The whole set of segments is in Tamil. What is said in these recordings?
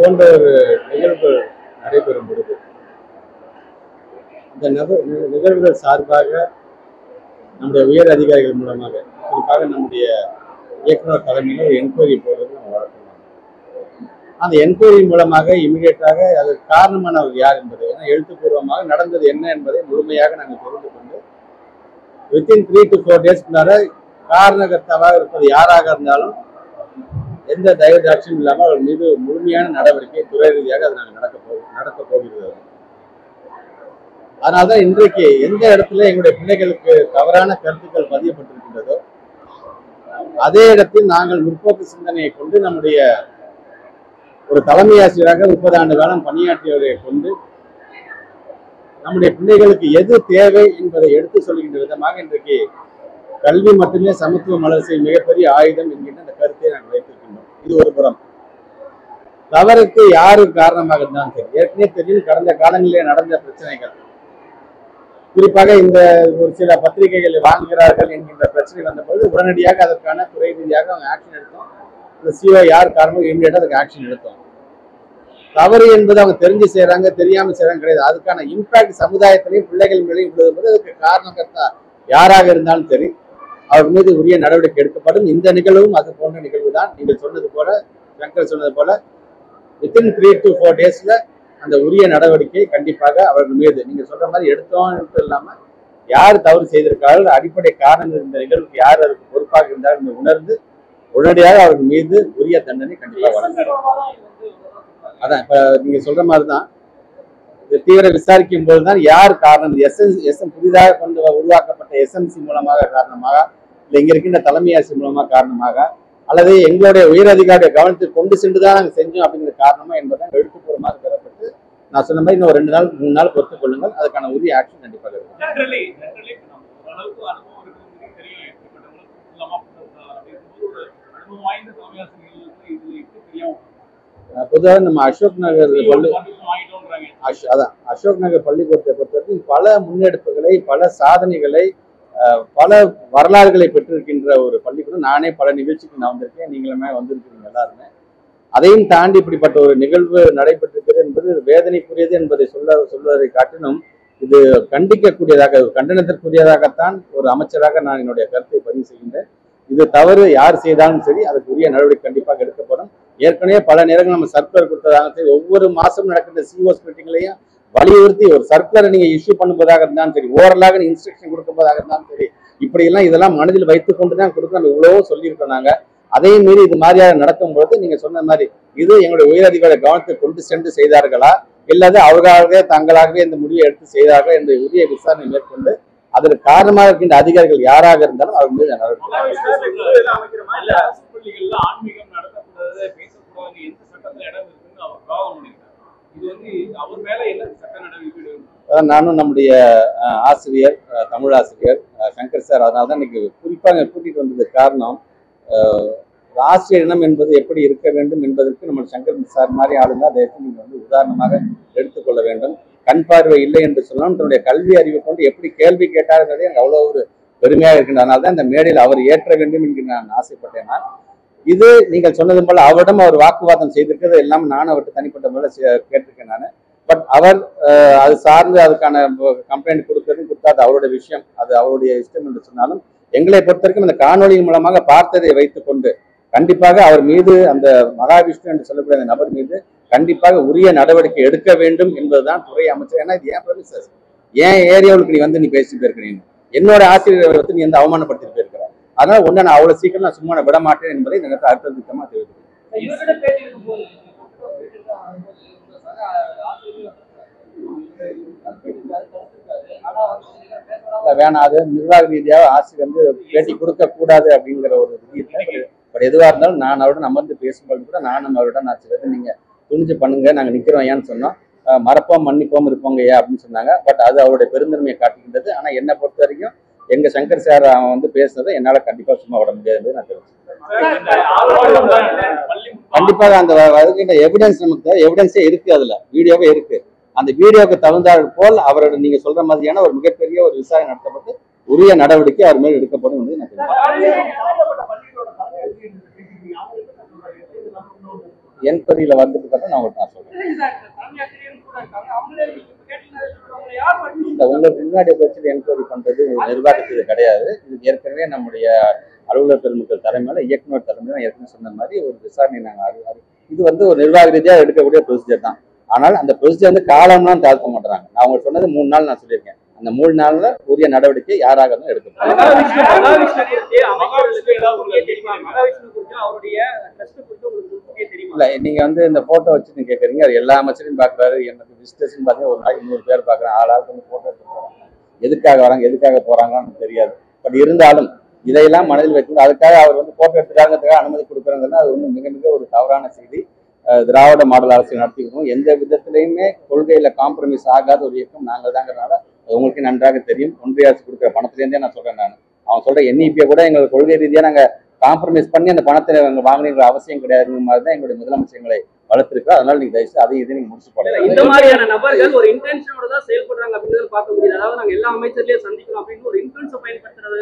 போன்ற ஒரு நிகழ்வுகள் நடைபெறும் பொழுது அந்த நிகழ்வுகள் சார்பாக நம்முடைய உயர் அதிகாரிகள் மூலமாக குறிப்பாக நம்முடைய இயக்குனர் தலைமையில் ஒரு என்கொயரி போடுறது நம்ம வழக்கம். அந்த என்கொயரி மூலமாக இமீடியட்டாக அதற்கு காரணமானவர் யார் என்பதை எழுத்துப்பூர்வமாக நடந்தது என்ன என்பதை முழுமையாக நாங்கள் தெரிந்து கொண்டு வித்தின் 3 to 4 டேஸ்க்குள்ளார காரணகர்த்தாவாக இருப்பது யாராக இருந்தாலும் எந்த தயவுதாட்சியும் இல்லாமல் அவர் மீது முழுமையான நடவடிக்கை துறை ரீதியாக அது நாங்கள் நடக்க போகிறது. அதனால்தான் இன்றைக்கு எந்த இடத்துல எங்களுடைய பிள்ளைகளுக்கு தவறான கருத்துக்கள் பதியப்பட்டிருக்கின்றதோ அதே இடத்தில் நாங்கள் முற்போக்கு சிந்தனையை கொண்டு நம்முடைய ஒரு தலைமை ஆசிரியராக 30 ஆண்டு காலம் பணியாற்றியவரை கொண்டு நம்முடைய பிள்ளைகளுக்கு எது தேவை என்பதை எடுத்து சொல்கின்ற விதமாக இன்றைக்கு கல்வி மட்டுமே சமத்துவ மலர்ச்சி மிகப்பெரிய ஆயுதம் என்கின்ற அந்த கருத்தை நாங்கள் வைத்திருக்கின்றோம். இது ஒரு புறம். தவறுக்கு யாரு காரணமாக இருந்தாலும் சரி, ஏற்கனவே தெரியும் கடந்த காலங்களிலே நடந்த பிரச்சனைகள், குறிப்பாக இந்த ஒரு சில பத்திரிகைகள் வாங்குகிறார்கள் என்கின்ற பிரச்சனை வந்தபோது உடனடியாக அதற்கான துறை ரீதியாக அவங்க ஆக்ஷன் எடுத்தோம். இந்த சிஓ யார் காரணமோ இமீடியட்டா அதுக்கு ஆக்ஷன் எடுத்தோம். தவறு என்பது அவங்க தெரிஞ்சு செய்யறாங்க தெரியாம செய்யறாங்க கிடையாது. அதுக்கான இம்பாக்ட் சமுதாயத்திலையும் பிள்ளைகள் மேலையும் விழும்போது அதுக்கு காரணகர்த்தா யாராக இருந்தாலும் சரி அவர் மீது உரிய நடவடிக்கை எடுக்கப்படும். இந்த நிகழ்வும் அது போன்ற நிகழ்வு தான். நீங்கள் சொன்னது போல, சங்கர் சொன்னது போல வித்தின் 3 to 4 டேஸ்ல அந்த உரிய நடவடிக்கை கண்டிப்பாக அவர்கள் மீது நீங்க சொல்ற மாதிரி எடுத்தோம் இல்லாம யார் தவறு செய்திருக்கார்கள், அடிப்படை காரணம் இந்த நிகழ்வுக்கு யார் அதுக்கு பொறுப்பாக இருந்தாலும் உணர்ந்து உடனடியாக அவர்கள் மீது உரிய தண்டனை கண்டிப்பாக வழங்கப்படும். அதான் இப்ப நீங்க சொல்ற மாதிரிதான் தீவிர விசாரிக்கும் போதுதான் யார் காரணம், புதிதாக கொண்டு உருவாக்கப்பட்ட எஸ்எம்சி மூலமாக காரணமாக, இல்லை இங்க இருக்கின்ற தலைமை ஆசிரியர் மூலமாக காரணமாக, அல்லது எங்களுடைய உயர் அதிகாரிய கவனத்துக்கு கொண்டு சென்றுதான் நாங்கள் செஞ்சோம் அப்படிங்கிற காரணமா என்பதை எழுத்துப்பூர்வமாக பெறப்பட்டு நான் சொன்ன மாதிரி இன்னும் 2 நாள் 3 நாள் பொறுத்துக் கொள்ளுங்கள். அதுக்கான உரிய ஆக்ஷன் கண்டிப்பாக இருக்கும். பொதுவாக நம்ம அசோக் நகர் பள்ளிக்கூடத்தை பொறுத்தவரைக்கும் பல முன்னெடுப்புகளை, பல சாதனைகளை, பல வரலாறுகளை பெற்றிருக்கின்ற ஒரு பள்ளிக்கூடம். நானே பல நிகழ்ச்சிக்கு நான் வந்திருக்கேன், நீங்களுமே வந்திருக்கீங்க எல்லாருமே. அதையும் தாண்டி இப்படிப்பட்ட ஒரு நிகழ்வு நடைபெற்றிருக்கிறது என்பது வேதனைக்குரியது என்பதை சொல்வதை காட்டிலும் இது கண்டிக்கக்கூடியதாக, கண்டனத்திற்குரியதாகத்தான் ஒரு அமைச்சராக நான் என்னுடைய கருத்தை பதிவு செய்கின்றேன். இது தவறு யார் செய்தாலும் சரி அதுக்கு உரிய நடவடிக்கை கண்டிப்பாக எடுக்கப்படும். ஏற்கனவே பல நேரங்கள் நம்ம சர்க்குலர் கொடுத்ததாக சரி, ஒவ்வொரு மாசம் நடக்கின்ற சிஓஸ் மீட்டிங்லையும் வலியுறுத்தி ஒரு சர்க்குலரை நீங்க இஷ்யூ பண்ணும்போதாக இருந்தாலும் சரி, ஓரலாக இன்ஸ்ட்ரக்ஷன் கொடுக்கும் போதாக இருந்தாலும் சரி, இப்படி எல்லாம் இதெல்லாம் மனதில் வைத்துக் கொண்டுதான் கொடுக்க நம்ம இவ்வளவோ சொல்லியிருக்கோம். நாங்க அதையும் மீறி இது மாதிரியாக நடக்கும் பொழுது நீங்க சொன்ன மாதிரி இது எங்களுடைய உயரதிகார கவனத்தை கொண்டு சென்று செய்தார்களா, இல்லாத அவர்களாகவே தங்களாகவே இந்த முடிவை எடுத்து செய்தார்கள் என்ற உரிய விசாரணை மேற்கொண்டு அதற்கு காரணமாக இருக்கின்ற அதிகாரிகள் யாராக இருந்தாலும் அவர் மீது நானும் நம்முடைய ஆசிரியர், தமிழ் ஆசிரியர் சங்கர் சார், அதனால்தான் இன்னைக்கு குறிப்பாக கூட்டிட்டு வந்தது காரணம், ஆசிரியர் இனம் என்பது எப்படி இருக்க வேண்டும் என்பதற்கு நம்ம சங்கர் சார் மாதிரி ஆளுங்க அதை நீங்க உதாரணமாக எடுத்துக்கொள்ள வேண்டும். கண் பார்வை இல்லை என்று சொல்லலாம், தன்னுடைய கல்வி அறிவை கொண்டு எப்படி கேள்வி கேட்டாருங்கிறதே எனக்கு அவ்வளோ ஒரு பெருமையாக இருக்கின்ற. அதனால்தான் இந்த மேடையில் அவர் ஏற்ற வேண்டும் என்று நான் ஆசைப்பட்டேன். இது நீங்கள் சொன்னது போல அவரிடம் அவர் வாக்குவாதம் செய்திருக்கிறது எல்லாம் நான் அவர்கிட்ட தனிப்பட்ட முறையில் கேட்டிருக்கேன் நான். பட் அவர் அது சார்ந்து அதுக்கான கம்ப்ளைண்ட் கொடுத்தது அவருடைய விஷயம், அது அவருடைய இஷ்டம் என்று சொன்னாலும் எங்களை பொறுத்த வரைக்கும் இந்த காணொலியின் மூலமாக பார்த்ததை வைத்துக்கொண்டு கண்டிப்பாக அவர் மீது அந்த மகாவிஷ்ணு என்று சொல்லக்கூடிய அந்த நபர் மீது கண்டிப்பாக உரிய நடவடிக்கை எடுக்க வேண்டும் என்பதுதான் துறை அமைச்சர். ஏன்னா இது ஏன் ப்ரொமிசஸ், ஏன் ஏரியாவுக்கு நீ பேசிட்டு போயிருக்கிறீங்க, என்னோட ஆசிரியர் நீ அவமானப்படுத்திட்டு போயிருக்கிற, அதனால ஒண்ணு நான் அவ்வளவு சீக்கிரம் நான் சும்மா விட மாட்டேன் என்பதை இந்த நேரத்தில் அடுத்த திட்டமா தெரிவிக்கிறேன். வேணாம், அது நிர்வாக ரீதியாக ஆசிரியர் பேட்டி கொடுக்க கூடாது அப்படிங்கிற ஒரு விதியை. பட் எதுவாக இருந்தாலும் நான் அவருடன் அமர்ந்து பேசும்போது கூட நானும் அவருடன் நான் சொல்றது நீங்க துணிஞ்சு பண்ணுங்க, நாங்க நிக்கிறோம் ஏன்னு சொன்னோம். மறப்போம் மன்னிப்போம் இருப்போங்க ஏன் அப்படின்னு சொன்னாங்க. பட் அது அவருடைய பெருந்தன்மையை காட்டுகின்றது. ஆனா என்னை பொறுத்த வரைக்கும் எங்க சங்கர் சார் அவன் பேசுனதை என்னால கண்டிப்பா சும்மா விட முடியாது. நான் தெரிவிச்சேன் கண்டிப்பாக அந்த வருகின்ற எவிடன்ஸ் நமக்கு எவிடன்ஸே இருக்கு, அதுல வீடியோவே இருக்கு. அந்த வீடியோவுக்கு தகுந்தாற் போல் அவரோட நீங்க சொல்ற மாதிரியான ஒரு மிகப்பெரிய ஒரு விசாரணை நடத்தப்பட்டு உரிய நடவடிக்கை அவர் மேல் எடுக்கப்படும் என்று நான் என்கொயரியில வந்ததுக்கு அப்புறம் நான் உங்களுக்கு நான் சொல்றேன். உங்களுக்கு முன்னாடி வச்சு என்கொயரி பண்றது நிர்வாகத்துக்கு கிடையாது. இது ஏற்கனவே நம்முடைய அலுவலர் பெருமக்கள் தலைமையில இயக்குநர் தலைமையில ஏற்கனவே சொன்ன மாதிரி ஒரு விசாரணை நாங்கள் இது வந்து ஒரு நிர்வாக ரீதியாக எடுக்கக்கூடிய ப்ரொசீஜர் தான். ஆனால் அந்த ப்ரொசீஜர் வந்து காலம்லாம் தாழ்த்த மாட்டாங்க. நான் உங்களுக்கு சொன்னது 3 நாள் நான் சொல்லியிருக்கேன். அந்த 3 நாள்ல உரிய நடவடிக்கை யாராக இருந்தாலும் எடுக்கணும். இல்ல நீங்க வந்து இந்த போட்டோ வச்சு நீங்க கேட்கறீங்க, எல்லா அமைச்சரையும் பாக்குறாரு. எனக்கு விசிட்டர்ஸ் பாத்தீங்கன்னா ஒரு நாளைக்கு 100 பேர் பாக்குறேன். ஆளாளுக்கு வந்து போட்டோ எடுத்து போறாங்க. எதுக்காக வராங்க எதுக்காக போறாங்கன்னு தெரியாது. பட் இருந்தாலும் இதையெல்லாம் மனதில் வைத்து அதுக்காக அவர் வந்து போட்டோ எடுத்துக்காக அனுமதி கொடுக்குறாங்கன்னா அது வந்து மிக மிக ஒரு தவறான செய்தி. திராவிட மாடல் அரசு நடத்திக்கணும். எந்த விதத்திலையுமே கொள்கையில காம்ப்ரமைஸ் ஆகாத ஒரு இயக்கம் நாங்கள் தாங்கிறதுனால உங்களுக்கு நன்றாக தெரியும். ஒன்றிய அரசு கொடுக்குற பணத்திலேருந்தே நான் சொல்றேன். நான் அவன் சொல்ற என்இபியை கூட எங்கள் கொள்கை ரீதியாக நாங்கள் காம்ப்ரமைஸ் பண்ணி அந்த பணத்தை வாங்கின அவசியம் கிடையாதுங்கிற மாதிரி தான் எங்களுடைய முதலமைச்சர் எங்களை வளர்த்திருக்கா. அதனால நீங்க தயவுசெய்து அதையும் இதை நீங்க முடிச்சு போடலாம். இந்த மாதிரியான நபர்கள் ஒரு இன்டென்ஷனோட தான் செயல்படுறாங்க அப்படின்னு பார்க்க முடியாது. அதாவது நாங்க எல்லா அமைச்சர்களையும் சந்திக்கணும் அப்படின்னு ஒரு இன்ஃப்ளூயன்ஸை பயன்படுத்துறது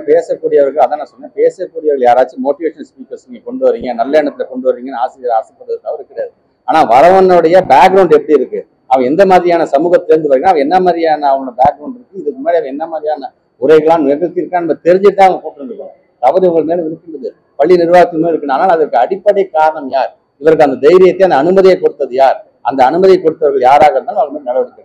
பேசக்கூடியவர்கள் அதான் நான் சொன்னேன். பேசக்கூடியவர்கள் யாராச்சும் மோட்டிவேஷன் ஸ்பீக்கர்ஸ் நீங்க கொண்டு வரீங்க, நல்ல எண்ணத்துல கொண்டு வரீங்கன்னு ஆசிரியர் ஆசைப்படுறது தவறு கிடையாது. ஆனா வரவனுடைய பேக்ரவுண்ட் எப்படி இருக்கு, அவன் எந்த மாதிரியான சமூகத்திலிருந்து வரீங்க, அவன் என்ன மாதிரியான அவனோட பேக்ரவுண்ட் இருக்கு, இதுக்கு முன்னாடி அவன் என்ன மாதிரியான உரைகளாம் நிகழ்த்திருக்கான்னு நம்ம தெரிஞ்சுட்டு தான் அவன் கூப்பிட்டு தவறு உங்கள் மேல இருக்கின்றது, பள்ளி நிர்வாகத்தின் மேல இருக்கு. ஆனால் அதற்கு அடிப்படை காரணம் யார், இவருக்கு அந்த தைரியத்தை அந்த அனுமதியை கொடுத்தது யார், அந்த அனுமதியை கொடுத்தவர்கள் யாராக இருந்தாலும் அவங்க மேல் நடவடிக்கை.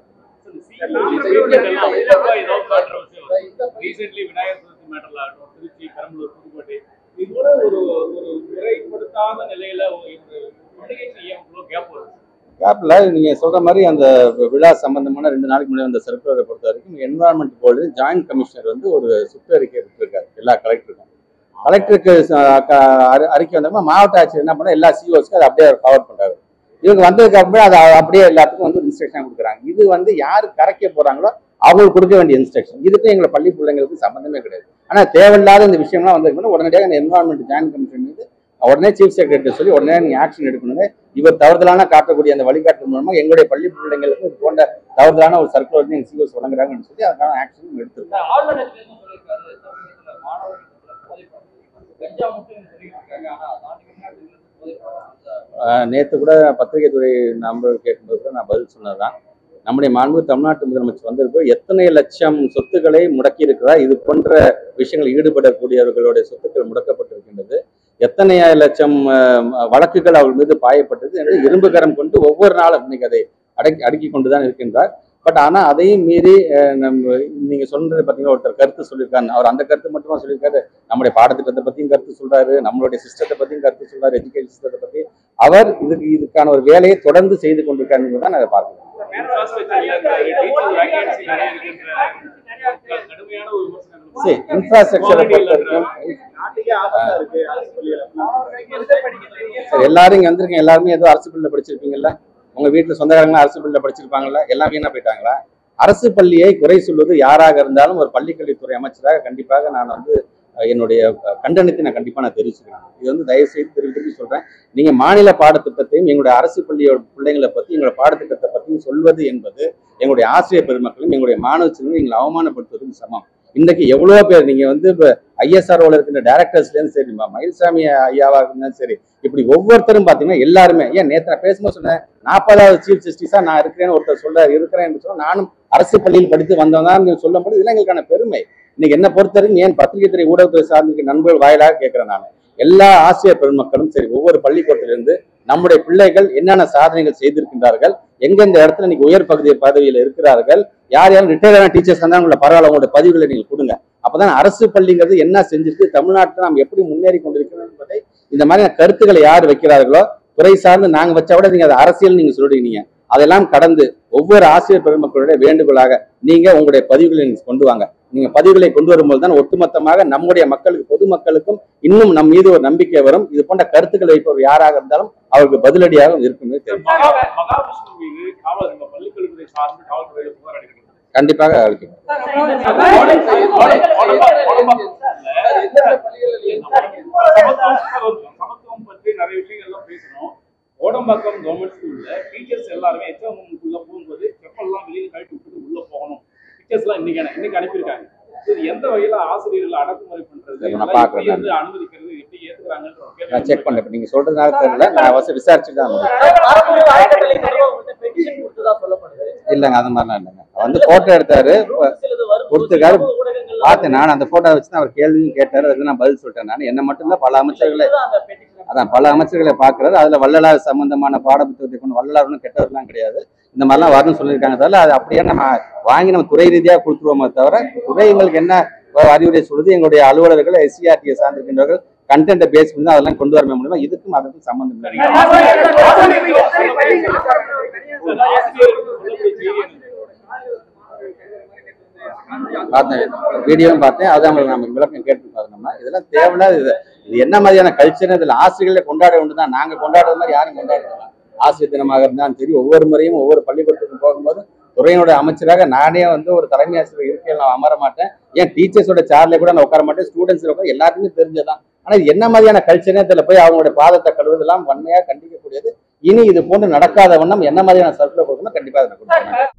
கேப்ல நீங்க சொல்ற மாதிரி அந்த விழா சம்பந்தமான 2 நாளைக்கு முன்னாடி அந்த சர்க்குலரை பொறுத்த வரைக்கும் என்வரான்மெண்ட் போர்டு ஜாயிண்ட் கமிஷனர் வந்து ஒரு சுற்றறிக்கை விட்டுருக்காரு எல்லா கலெக்டருக்கும். கலெக்டருக்கு அறிக்கை வந்தப்ப மாவட்ட ஆட்சியர் என்ன பண்ணா எல்லா சிஓஸ்க்கும் அதை அப்படியே ஃபார்வர்ட் பண்றாரு. இவங்க வந்ததுக்கு அப்புறம் அதை அப்படியே எல்லாத்துக்கும் வந்து இன்ஸ்ட்ரக்ஷன் கொடுக்குறாங்க. இது வந்து யாரு கரைக்க போறாங்களோ அவங்களுக்கு கொடுக்க வேண்டிய இன்ஸ்ட்ரக்ஷன். இதுக்கும் எங்களை பள்ளி பிள்ளைங்களுக்கு சம்பந்தமே கிடையாது. ஆனா தேவையில்லாத இந்த விஷயம்லாம் வந்திருக்கணும். உடனடியாக அந்த என்வரான்மெண்ட் ஜாயிண்ட் கமிஷன் மீது உடனே சீஃப் செக்ரட்டரி சொல்லி உடனே நீங்க ஆக்ஷன் எடுக்கணும். இவர் தவறுதலான காட்டக்கூடிய அந்த வழிகாட்டு மூலமா எங்களுடைய பள்ளி பிள்ளைங்களுக்கு இது போன்ற தவறுதலான ஒரு சர்க்குலர் எங்க சிஓஸ் வழங்குறாங்கன்னு சொல்லி அதுக்கான ஆக்ஷன் எடுத்துருக்கோம். நேற்று கூட பத்திரிகை துறை நண்பர்கள் கேட்கும்போது கூட நான் பதில் சொன்னதுதான். நம்முடைய மாண்பு தமிழ்நாட்டு முதலமைச்சர் வந்திருப்போ எத்தனை லட்சம் சொத்துக்களை முடக்கி இருக்கிறார், இது போன்ற விஷயங்கள் ஈடுபடக்கூடியவர்களுடைய சொத்துக்கள் முடக்கப்பட்டிருக்கின்றது, எத்தனை லட்சம் வழக்குகள் அவர் மீது பாயப்பட்டது என்று இரும்பு கரம் கொண்டு ஒவ்வொரு நாளும் இன்னைக்கு அதை அடுக்கி கொண்டுதான் இருக்கின்றார். பட் ஆனா அதையும் மீறி நம்ம நீங்க சொல்றது பாத்தீங்கன்னா ஒருத்தர் கருத்து சொல்லியிருக்காரு. அவர் அந்த கருத்து மட்டுமா சொல்லியிருக்காரு, நம்முடைய பாடத்திட்டத்தை பத்தியும் கருத்து சொல்றாரு, நம்மளுடைய சிஸ்டத்தை பத்தியும் கருத்து சொல்றாரு, எஜுகேஷன் சிஸ்டத்தை பத்தி அவர் இதுக்கான ஒரு வேலையை தொடர்ந்து செய்து கொண்டிருக்காருன்னு தான் அதை பார்க்கிறோம். இன்ஃப்ராஸ்ட்ரக்சரை பொறுத்த வரைக்கும் எல்லாரும் இங்க வந்திருக்கீங்க, எல்லாருமே ஏதோ அரசு பள்ளியில படிச்சிருப்பீங்கல்ல, உங்க வீட்டுல சொந்தக்காரங்களா அரசு பள்ளியில படிச்சிருப்பாங்கல்ல, எல்லாம் வீணா போயிட்டாங்களா? அரசு பள்ளியை குறை சொல்வது யாராக இருந்தாலும் ஒரு பள்ளிக்கல்வித்துறை அமைச்சராக கண்டிப்பாக நான் வந்து என்னுடைய கண்டனத்தை நான் கண்டிப்பா நான் தெரிவிச்சுக்கிறேன். இது வந்து தயவு செய்து திருப்பி சொல்றேன், நீங்க மாநில பாடத்திட்டத்தையும் எங்களுடைய அரசு பள்ளியோட பிள்ளைங்களை பத்தி எங்களுடைய பாடத்திட்டத்தை பற்றியும் சொல்வது என்பது எங்களுடைய ஆசிரியர் பெருமக்களும் எங்களுடைய மாணவ செல்வங்களும் எங்களை அவமானப்படுத்துவதும் சமம். இன்னைக்கு எவ்வளவோ பேர் நீங்க வந்து இப்ப ஐஎஸ்ஆர்ஓல இருக்கின்ற டைரக்டர்ஸ்ல இருந்து சரி, மயில்சாமி ஐயாவா இருந்தாலும் சரி, இப்படி ஒவ்வொருத்தரும் பாத்தீங்கன்னா எல்லாருமே, ஏன் நேற்று நான் பேசும்போது சொன்னேன் 40வது சீஃப் ஜஸ்டிஸா நான் இருக்கிறேன்னு ஒருத்தர் சொல்ல இருக்கிறேன் என்று சொன்னா நானும் அரசு பள்ளியில் படித்து வந்தவன் சொல்லும்போது இதெல்லாம் எங்களுக்கான பெருமை. இன்னைக்கு என்ன பொறுத்தவரைக்கும் ஏன் பத்திரிகை துறை ஊடகத்துறை சார்ந்த நண்பர்கள் வாயிலாக கேட்கிறேன், நான் எல்லா ஆசிரியர் பெருமக்களும் சரி, ஒவ்வொரு பள்ளிக்கூடத்திலிருந்து நம்முடைய பிள்ளைகள் என்னென்ன சாதனைகள் செய்திருக்கின்றார்கள், எந்தெந்த இடத்துல இன்னைக்கு உயர் பதவியில் இருக்கிறார்கள், யார் யாரும் ரிட்டையர்டான டீச்சர்ஸ் இருந்தாலும் உங்களை பரவாயில்ல உங்களுடைய பதிவுகளை நீங்கள் கொடுங்க. அப்பதான் அரசு பள்ளிங்கிறது என்ன செஞ்சிருக்கு, தமிழ்நாட்டில் நாம் எப்படி முன்னேறி கொண்டிருக்கிறோம் என்பதை இந்த மாதிரியான கருத்துக்களை யார் வைக்கிறார்களோ துறை சார்ந்து நாங்க வச்சா விட நீங்க அதை அரசியல் நீங்க சொல்றீங்க, அதெல்லாம் கடந்து ஒவ்வொரு ஆசிரியர் பெருமக்களுடைய வேண்டுகோளாக நீங்க உங்களுடைய பதிவுகளை நீங்க கொண்டு வாங்க. நீங்க பதிவுகளை கொண்டு வரும்போது தான் ஒட்டுமொத்தமாக நம்முடைய மக்களுக்கு பொதுமக்களுக்கும் இன்னும் நம் மீது ஒரு நம்பிக்கை வரும். இது போன்ற கருத்துக்களை வைப்பவர் யாராக இருந்தாலும் அவருக்கு பதிலடியாக இருக்கும். கண்டிப்பாக அளிக்கும். கோடம்பாக்கம் கவர்மெண்ட் ஸ்கூல்ல டீச்சர்ஸ் எல்லாருமே எக்ஸாம் ரூமுக்குள்ள போகும்போது செப்பல்லாம் வெளியே கழட்டி விட்டு உள்ள போகணும். டீச்சர்ஸ் எல்லாம் இன்னைக்கு அனுப்பியிருக்காங்க. எந்த வகையில ஆசிரியர்கள் அடக்குமுறை பண்றது, நான் பார்க்கறேன், எப்படி அனுமதிக்கிறது, எப்படி ஏத்துக்கிறாங்கன்ற நான் செக் பண்ணேன். இப்ப நீங்க சொல்றதுனால தெரியல, நான் விசாரிச்சுட்டு தான் இல்லைங்க, அந்த மாதிரிலாம் இல்லைங்க. வந்து போட்டோ எடுத்தாரு, கொடுத்துருக்காரு, பார்த்தேன். நான் அந்த போட்டோ வச்சு அவர் கேள்வியும் கேட்டாரு, அதுக்கு நான் பதில் சொல்லிட்டேன். நான் என்ன மட்டும்தான் பல அமைச்சர்களை பல அமைச்சர்களை பார்க்கறாரு. அதுல வள்ளலார் சம்பந்தமான பாடப்புத்தகத்தை கொண்டு வள்ளலார் ஒன்றும் கெட்டவர்லாம் கிடையாது, இந்த மாதிரிலாம் வரணும்னு சொல்லியிருக்காங்க. தவிர அது அப்படியே நம்ம வாங்கி நம்ம துறை ரீதியாக கொடுத்துருவோமே தவிர, துறை எங்களுக்கு என்ன அறிவுரை சொல்லுது, எங்களுடைய அலுவலர்கள் SCRT சார்ந்திருக்கின்றவர்கள் கண்டென்ட்டை பேஸ் பண்ணி அதெல்லாம் கொண்டு வர முடியுமா, இதுக்கும் அதுக்கும் சம்பந்தம் இல்லை. பார்த்தேன், வீடியோவும் பார்த்தேன், அதான் நம்ம விளக்கம் கேட்டு பார்த்தோம்னா இதெல்லாம் தேவையில்லாத இது என்ன மாதிரியான கல்ச்சர் இதில் ஆசிரியர்களை கொண்டாட ஒன்று தான். நாங்கள் கொண்டாடுற மாதிரி யாரும் கொண்டாடுறோம். ஆசிரியர் தினமாக இருந்தாலும் சரி, ஒவ்வொரு முறையும் ஒவ்வொரு பள்ளிக்கூடத்துக்கும் போகும்போது துறையினுடைய அமைச்சராக நானே வந்து ஒரு தலைமை ஆசிரியர் இருக்கையில் நான் அமர மாட்டேன். ஏன் டீச்சர்ஸோட சேர்ல கூட நான் உட்கார மாட்டேன், ஸ்டூடெண்ட்ஸில் உட்கார எல்லாருக்குமே தெரிஞ்சதான். ஆனால் என்ன மாதிரியான கல்ச்சரே இதில் போய் அவங்களுடைய பாதத்தை கழுவுதெல்லாம் வன்மையாக கண்டிக்கக்கூடியது. இனி இது போன்று நடக்காத வண்ணம் என்ன மாதிரியான சர்க்குலர் கொடுக்கணும் கண்டிப்பாக அதை கொடுக்கணும்.